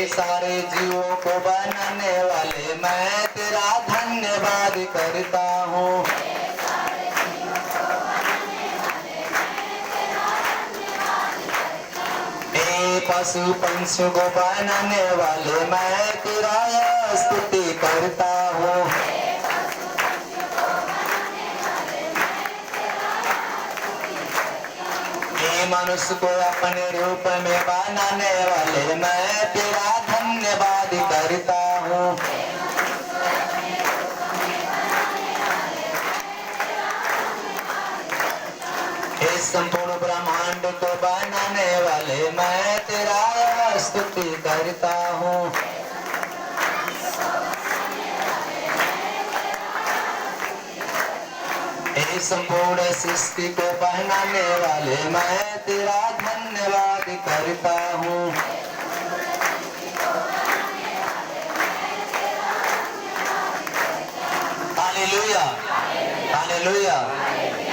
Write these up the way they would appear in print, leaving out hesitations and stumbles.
सारे जीवों को बनाने वाले मैं तेरा धन्यवाद करता हूँ। पशु पंछी को बनाने वाले मैं तेरा स्तुति करता हूँ। मनुष्य को अपने रूप में बनाने वाले मैं तेरा धन्यवाद करता हूँ। इस संपूर्ण ब्रह्मांड को बनाने वाले मैं तेरा स्तुति करता हूँ। इस संपूर्ण सृष्टि को बनाने वाले मैं तेरा धन्यवाद करता हूँ। Hallelujah, hallelujah,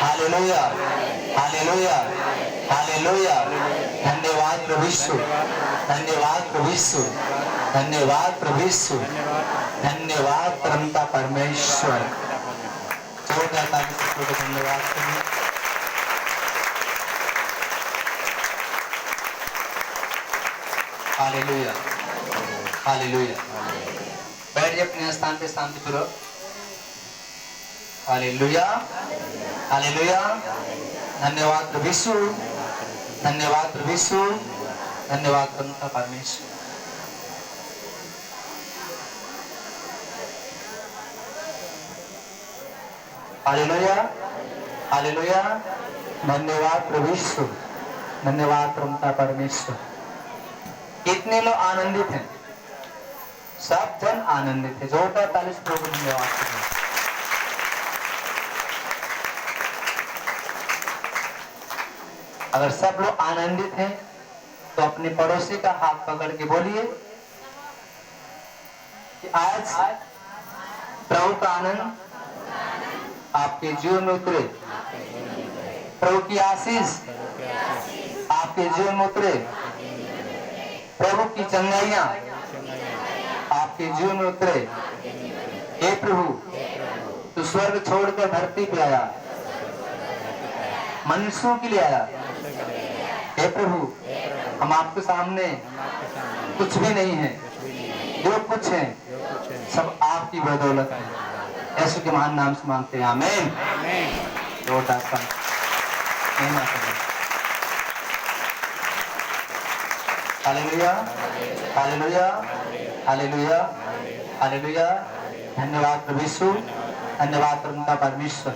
hallelujah, hallelujah, hallelujah. धन्यवाद प्रभु यीशु, धन्यवाद प्रभु यीशु, धन्यवाद प्रभु यीशु, धन्यवाद परमपिता परमेश्वर। धन्यवाद। Hallelujah, hallelujah. बैठ जाइए अपने स्थान पे शांतिपूर्वक। Hallelujah, hallelujah. धन्यवाद प्रभु यीशु, धन्यवाद प्रभु यीशु, धन्यवाद परमपिता परमेश्वर। Hallelujah, hallelujah. धन्यवाद प्रभु यीशु, धन्यवाद परमपिता परमेश्वर। कितने लोग आनंदित हैं? सब जन आनंदित है। जोरदार ताली से प्रभु को धन्यवाद करें। अगर सब लोग आनंदित हैं तो अपने पड़ोसी का हाथ पकड़ के बोलिए कि आज प्रभु का आनंद आपके जीवन में उतरे। प्रभु की आशीष आपके जीवन में उतरे। प्रभु की चंगाइयां आपके जीवन में उतरे। हे प्रभु, तू स्वर्ग छोड़कर धरती पे आया, मनुष्यों के लिए आया। हे प्रभु, हम आपके सामने कुछ भी नहीं है, जो कुछ है सब आपकी बदौलत है। यीशु के महान नाम से मांगते हैं, आमीन। Hallelujah, hallelujah, hallelujah, hallelujah. धन्यवाद प्रभु यीशु, धन्यवाद परमपिता परमेश्वर।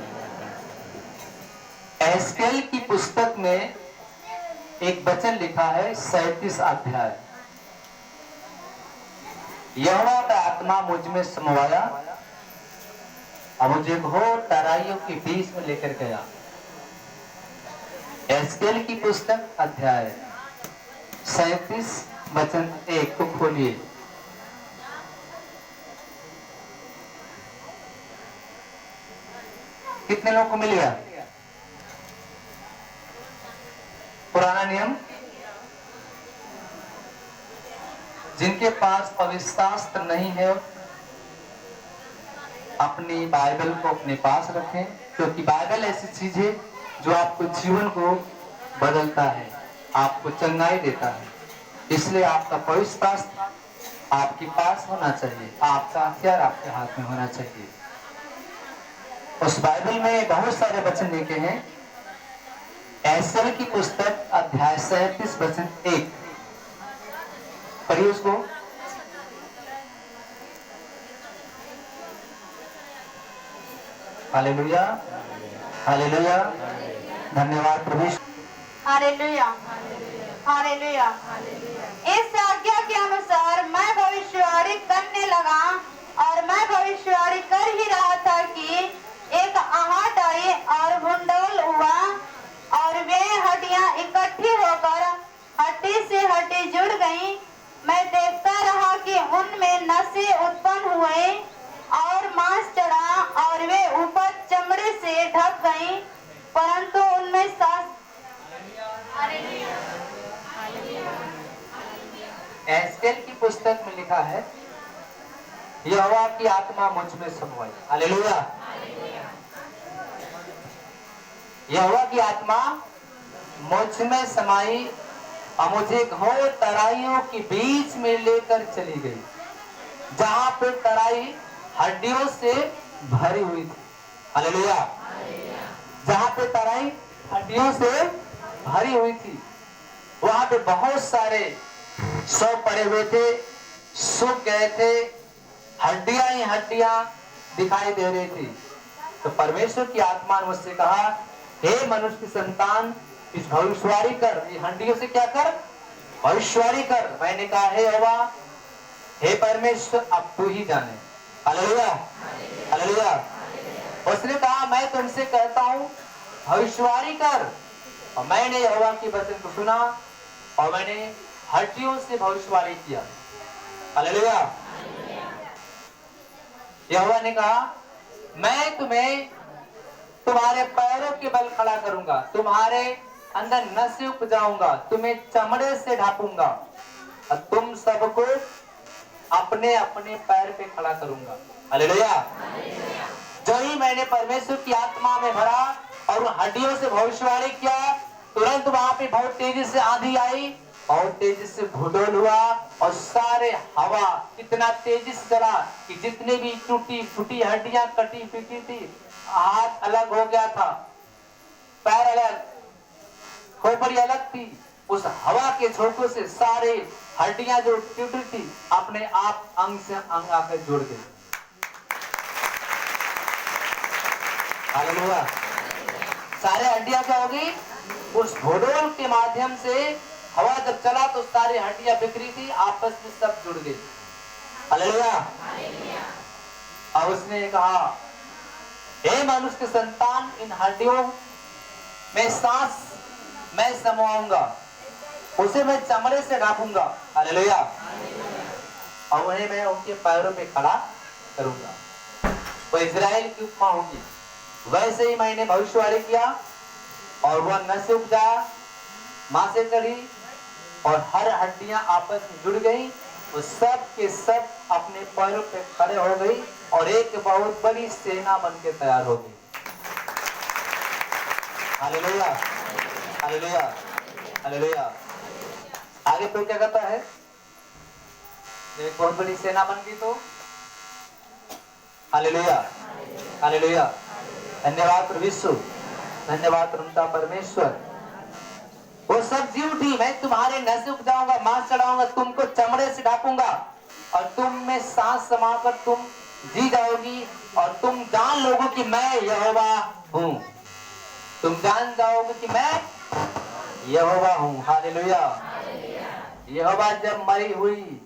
एहजकेल की पुस्तक में एक वचन लिखा है, 37 अध्याय। यहोवा का आत्मा मुझ में समाया और मुझे घोर तराइयों के बीच में लेकर गया। एहजकेल की पुस्तक अध्याय 37 वचन 1 को खोलिए। कितने लोगों को मिल गया? पुराना नियम। जिनके पास पवित्र शास्त्र नहीं है अपनी बाइबल को अपने पास रखें, क्योंकि बाइबल ऐसी चीज है जो आपको जीवन को बदलता है, आपको चंगाई देता है। इसलिए आपका पवित्र शास्त्र आपके पास होना चाहिए, आपका हथियार आपके हाथ में होना चाहिए। उस बाइबल में बहुत सारे वचन लिखे हैं। एहजकेल की पुस्तक अध्याय 37 वचन 1 पढ़िए उसको। Hallelujah, hallelujah. धन्यवाद प्रभु। Hallelujah, hallelujah. इस आज्ञा के अनुसार मैं भविष्यवाणी करने लगा और मैं भविष्यवाणी कर ही रहा था कि एक आहट आई और भूंडोल हुआ और वे हड्डियां इकट्ठी होकर हड्डी से हड्डी जुड़ गईं। मैं देखता रहा कि उनमें नसें उत्पन्न हुए और मांस चढ़ा और वे ऊपर चमड़े से ढक गईं, परंतु उनमें सांस एस्केल की पुस्तक में लिखा है, यहोवा की आत्मा मुझ में समाई। हालेलुया। यहोवा की आत्मा मुझ में समाई और मुझे घोर तराइयों के बीच में लेकर चली गई, जहां पे तराई हड्डियों से भरी हुई थी। हालेलुया। जहां पे तराई हड्डियों से भरी हुई थी, वहां पे बहुत सारे शव पड़े हुए थे, सूख गए थे, हड्डियां ही हड्डियां दिखाई दे रही थी। तो परमेश्वर की आत्मा ने मुझसे कहा, हे मनुष्य की संतान, इस भविष्यवाणी कर, ये हड्डियों से क्या कर, भविष्यवाणी कर। मैंने कहा, हे यहोवा, हे परमेश्वर, अब तू ही जाने। Hallelujah, hallelujah. उसने कहा, मैं तुमसे कहता हूँ भविष्यवाणी कर। और मैंने यहोवा की वचन को सुना और मैंने हड्डियों से भविष्यवाणी किया। हालेलुया। यहोवा ने कहा, मैं तुम्हें तुम्हारे पैरों के बल खड़ा करूंगा, तुम्हारे अंदर नसें उपजाऊंगा, तुम्हें चमड़े से ढापूंगा और तुम सबको अपने अपने पैर पे खड़ा करूंगा। हालेलुया। जो ही मैंने परमेश्वर की आत्मा में भरा और हड्डियों से भविष्यवाणी किया, तुरंत वहां पे बहुत तेजी से आंधी आई, बहुत तेजी से भूडोल हुआ और सारे हवा इतना तेजी से चला कि जितने भी टूटी फूटी हड्डियां कटी फीटी थी, हाथ अलग हो गया था, पैर अलग, खोपड़ी अलग थी, उस हवा के झोंकों से सारे हड्डियां जो टूटी थी अपने आप अंग से अंग आकर जुड़ गई। हालेलुया। सारे हड्डियां क्या होगी, उस भूडोल के माध्यम से हवा जब चला तो सारी हड्डियां बिखरी थी, आपस में सब जुड़ गई। हालेलुया। और उसने कहा, हे मनुष्य के संतान, इन हड्डियों में सांस मैं समाऊंगा, उसे मैं चमड़े से ढापूंगा। हालेलुया। और उन्हें मैं उनके पैरों पे खड़ा करूंगा। वो इजराइल की उपमा होगी। वैसे ही मैंने भविष्यवाणी किया और वह नसें उपजा, मां से चढ़ी और हर हड्डियां आपस में जुड़ गई। वो सब के सब अपने पैरों पे खड़े हो गई और एक बहुत बड़ी सेना बन के तैयार हो गई। Hallelujah, hallelujah, hallelujah. आगे तो क्या कहता है, एक बहुत बड़ी सेना बन गई तो हालेलुया, हालेलुया। धन्यवाद प्रभु यीशु, धन्यवाद प्रभु परमेश्वर। वो सब जी उठी, मैं तुम्हारे नसें उपजाऊंगा, मांस चढ़ाऊंगा, तुमको चमड़े से ढापूंगा और तुम में सांस समाकर तुम जी जाओगी और तुम जान लोगे कि मैं यहोवा हूं। तुम जान जाओगे कि मैं यहोवा हूं। हालेलुया। यहोवा जब मरी हुई,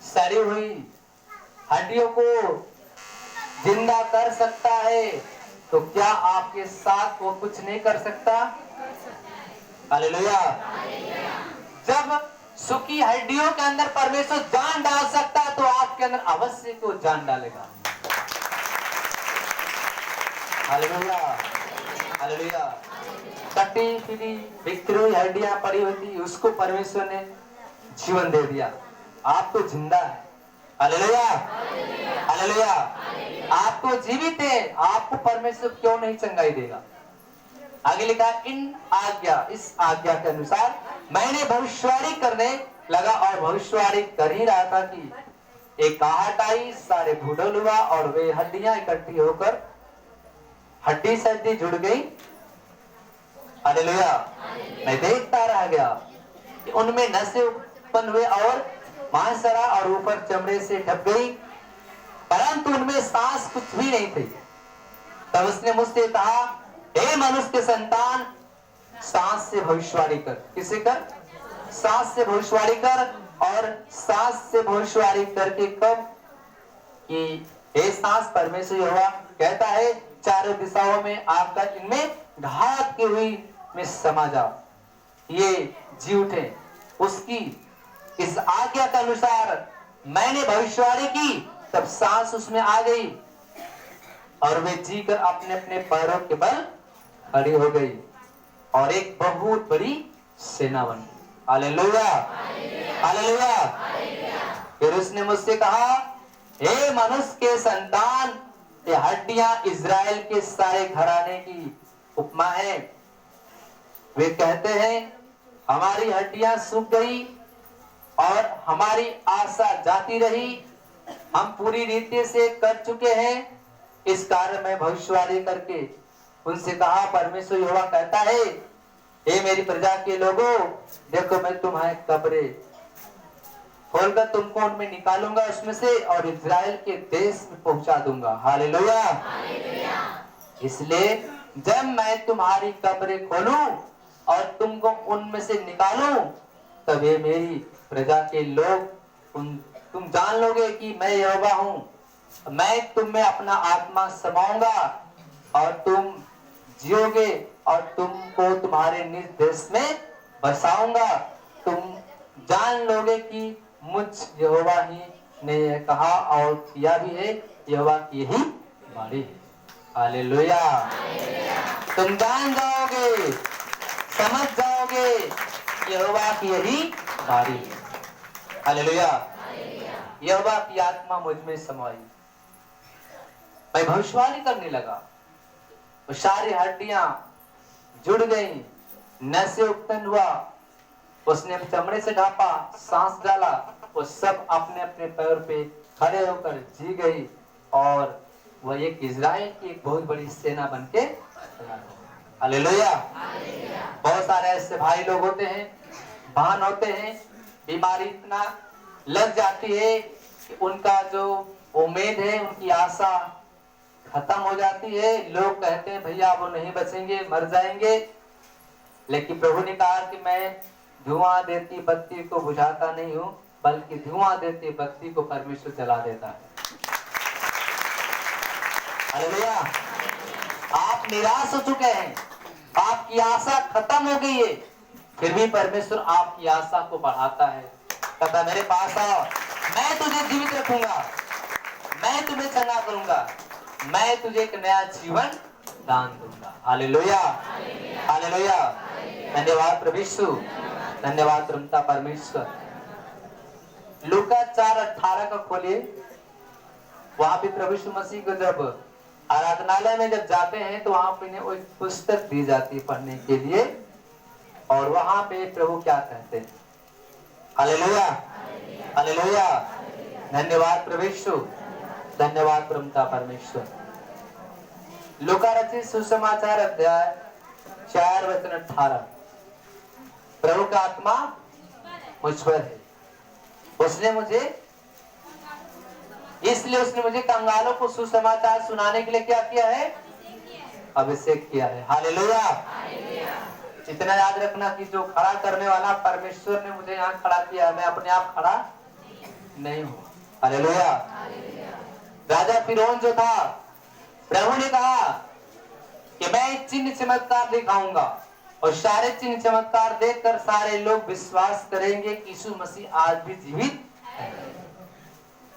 सड़ी हुई हड्डियों को जिंदा कर सकता है, तो क्या आपके साथ वो कुछ नहीं कर सकता? हालेलुया। जब सूखी हड्डियों के अंदर परमेश्वर जान डाल सकता है, तो आपके अंदर अवश्य को जान डालेगा। Hallelujah, hallelujah. कटी पीटी बिखरी हुई हड्डियां पड़ी हुई थी, उसको परमेश्वर ने जीवन दे दिया। आप तो जिंदा है। Hallelujah, hallelujah. आप तो जीवित है, आपको परमेश्वर क्यों नहीं चंगाई देगा? आगे लिखा, इन आज्ञा, इस आज्ञा के अनुसार मैंने भविष्यवाणी करने लगा और भविष्यवाणी कर ही रहा था कि एक आहट आई, सारे भूडोल हुआ और वे हड्डियां इकट्ठी होकर हड्डी से हड्डी जुड़ गई। हालेलुया। मैं देखता रह गया कि उनमें नसें उत्पन्न हुए और मांस चढ़ा और ऊपर चमड़े से ढक गई, परंतु उनमें सांस कुछ भी नहीं थी। तब उसने मुझसे कहा, हे मनुष्य के संतान, सांस से भविष्यवाणी कर। किसे कर? सांस से भविष्यवाणी कर। और सांस से भविष्यवाणी करके कब? कि हे सांस, परमेश्वर यहोवा कहता है, चारों दिशाओं में आकर इनमें घात की हुई में समा जाओ, ये जी उठे। उसकी इस आज्ञा के अनुसार मैंने भविष्यवाणी की, तब सांस उसमें आ गई और वे जीकर अपने अपने पैरों के बल खड़ी हो गई और एक बहुत बड़ी सेना बनी। Hallelujah, hallelujah. फिर उसने मुझसे कहा, हे मनुष्य के संतान, ये हड्डियां इज़राइल के सारे घराने की उपमा है। वे कहते हैं, हमारी हड्डियां सूख गई और हमारी आशा जाती रही, हम पूरी रीति से कर चुके हैं। इस कारण मैं भविष्यवाणी करके उनसे कहा, परमेश्वर यहोवा कहता है, हे मेरी प्रजा के लोगों, देखो मैं तुम्हारे कब्रें खोलकर तुमको उनमें निकालूंगा उसमें से और इज़राइल के देश में पहुंचा दूंगा। हालेलुया। इसलिए जब मैं तुम्हारी कब्रें खोलूं और तुमको उनमें से निकालूं, तब ये मेरी प्रजा के लोग तुम जान लोगे कि मैं यहोवा हूं। मैं तुम में अपना आत्मा समाऊंगा और तुम जियोगे और तुमको तुम्हारे निज देश में बसाऊंगा। तुम जान लोगे कि मुझ यहोवा ही ने यह कहा और किया भी है, यहोवा की यही वाणी है। हालेलुया। तुम जान जाओगे, समझ जाओगे, यहोवा की यही वाणी है। हालेलुया। यहोवा की आत्मा मुझ में समाई। मैं भविष्यवाणी करने लगा, वो सारी हड्डियां जुड़ गई, नसें उत्पन्न हुआ। उसने चमड़े से ढांपा, सांस डाला, वो सब अपने अपने पैर पे खड़े होकर जी गई और वह एक इज़राइल की एक बहुत बड़ी सेना बनके हालेलुया। बहुत सारे ऐसे भाई लोग होते हैं, बहन होते हैं, बीमारी इतना लग जाती है कि उनका जो उम्मीद है, उनकी आशा खत्म हो जाती है। लोग कहते हैं भैया वो नहीं बचेंगे, मर जाएंगे। लेकिन प्रभु ने कहा कि मैं धुआं देती बत्ती को बुझाता नहीं हूं, बल्कि धुआं देती बत्ती को परमेश्वर जला देता है। हालेलुया। आप निराश हो चुके हैं, आपकी आशा खत्म हो गई है, फिर भी परमेश्वर आपकी आशा को बढ़ाता है। कहता मेरे पास आओ, मैं तुझे जीवित रखूंगा, मैं तुम्हें चंगा करूंगा, मैं तुझे एक नया जीवन दान दूंगा। हालेलुया। हालेलुया। धन्यवाद प्रभु यीशु, धन्यवाद प्रभु परमेश्वर। लूका 4:18 का खोलिए। वहां पे प्रभु यीशु मसीह को जब आराधनालय में जब जाते हैं तो वहां पे वो एक पुस्तक दी जाती है पढ़ने के लिए, और वहां पे प्रभु क्या कहते हैं। हालेलुया। हालेलुया। धन्यवाद प्रभु यीशु, धन्यवाद प्रभु परमेश्वर। लूका रचित सुसमाचार अध्याय 4:18। प्रभु का आत्मा मुझ पर है, उसने मुझे कंगालों को सुसमाचार सुनाने के लिए क्या किया है? अभिषेक किया है। हालेलुया। इतना याद रखना कि जो खड़ा करने वाला परमेश्वर ने मुझे यहाँ खड़ा किया, मैं अपने आप खड़ा नहीं हूँ। हालेलुया। राजा फिरौन जो था, प्रभु ने कहा कि मैं चिन्ह चमत्कार दिखाऊंगा और सारे चिन्ह चमत्कार देखकर सारे लोग विश्वास करेंगे कि यीशु मसीह आज भी जीवित है।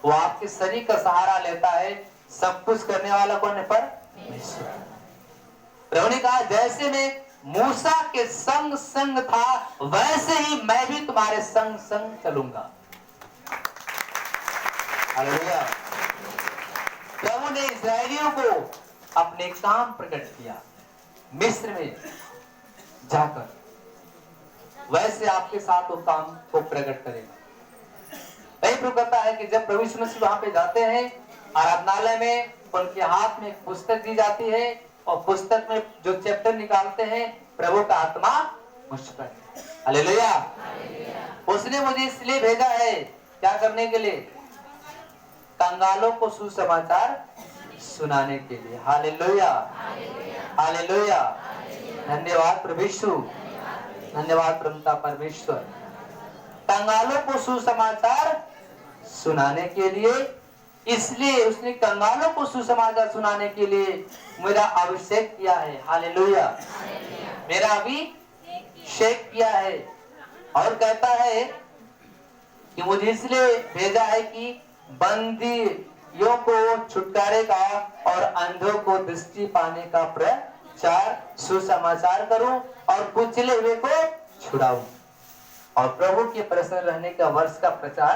वो आपके शरीर का सहारा लेता है, सब कुछ करने वाला कौन है? परमेश्वर। प्रभु ने कहा जैसे मैं मूसा के संग संग था, वैसे ही मैं भी तुम्हारे संग संग चलूंगा। हालेलुया। प्रभु ने इस्राएलियों को अपने काम प्रकट किया मिस्र में जाकर, वैसे आपके साथ वो काम को प्रकट करेगा। वही प्रभु कहता है कि जब प्रभु यीशु मसीह वहां पे जाते हैं आराधनालय में, उनके हाथ में एक पुस्तक दी जाती है और पुस्तक में जो चैप्टर निकालते हैं, प्रभु का आत्मा मुझ पर है। हालेलुया। उसने मुझे इसलिए भेजा है, क्या करने के लिए? कंगालों को सुसमाचार सुनाने के लिए। हालेलुया। हालेलुया। धन्यवाद प्रभु यीशु, धन्यवाद प्रभु परमेश्वर। कंगालों को सुसमाचार सुनाने के लिए, इसलिए उसने कंगालों को सुसमाचार सुनाने के लिए मेरा अभिषेक किया है। हालेलुया। मेरा अभिषेक किया है। और कहता है कि मुझे इसलिए भेजा है कि बंदियों को छुटकारे का और अंधों को दृष्टि पाने का प्रचार सुसमाचार करूं और कुचले हुए को छुड़ाऊं और प्रभु के प्रसन्न रहने का वर्ष का प्रचार